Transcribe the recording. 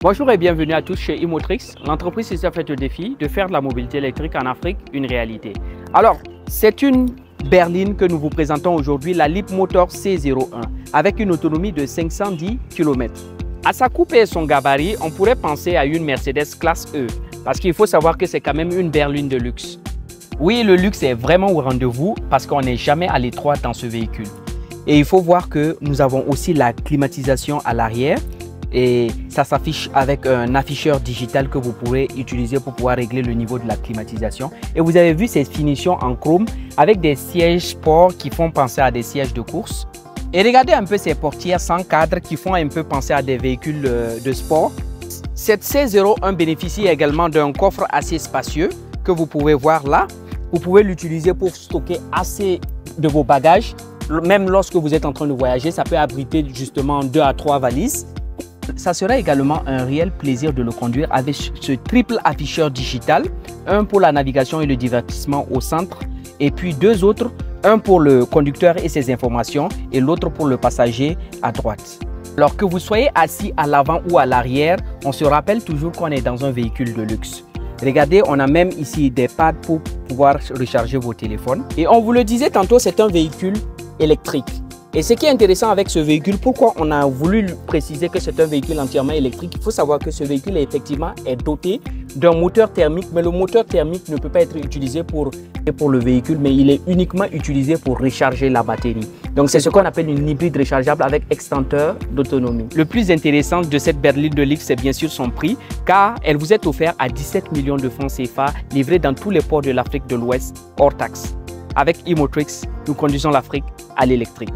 Bonjour et bienvenue à tous chez Imotrix, l'entreprise qui s'est faite le défi de faire de la mobilité électrique en Afrique une réalité. Alors, c'est une berline que nous vous présentons aujourd'hui, la Leapmotor C01, avec une autonomie de 510 km. À sa coupe et son gabarit, on pourrait penser à une Mercedes classe E, parce qu'il faut savoir que c'est quand même une berline de luxe. Oui, le luxe est vraiment au rendez-vous parce qu'on n'est jamais à l'étroit dans ce véhicule. Et il faut voir que nous avons aussi la climatisation à l'arrière. Et ça s'affiche avec un afficheur digital que vous pourrez utiliser pour pouvoir régler le niveau de la climatisation. Et vous avez vu ces finitions en chrome avec des sièges sport qui font penser à des sièges de course. Et regardez un peu ces portières sans cadre qui font un peu penser à des véhicules de sport. Cette C01 bénéficie également d'un coffre assez spacieux que vous pouvez voir là. Vous pouvez l'utiliser pour stocker assez de vos bagages. Même lorsque vous êtes en train de voyager, ça peut abriter justement 2 à 3 valises. Ça sera également un réel plaisir de le conduire avec ce triple afficheur digital, un pour la navigation et le divertissement au centre, et puis 2 autres, un pour le conducteur et ses informations et l'autre pour le passager à droite. Alors que vous soyez assis à l'avant ou à l'arrière, on se rappelle toujours qu'on est dans un véhicule de luxe. Regardez, on a même ici des pads pour pouvoir recharger vos téléphones. Et on vous le disait tantôt, c'est un véhicule électrique. Et ce qui est intéressant avec ce véhicule, pourquoi on a voulu préciser que c'est un véhicule entièrement électrique, il faut savoir que ce véhicule est doté d'un moteur thermique, mais le moteur thermique ne peut pas être utilisé pour le véhicule, mais il est uniquement utilisé pour recharger la batterie. Donc c'est ce qu'on appelle une hybride rechargeable avec extincteur d'autonomie. Le plus intéressant de cette berline de luxe, c'est bien sûr son prix, car elle vous est offerte à 17 millions de francs CFA, livrée dans tous les ports de l'Afrique de l'Ouest, hors taxe. Avec Imotrix, nous conduisons l'Afrique à l'électrique.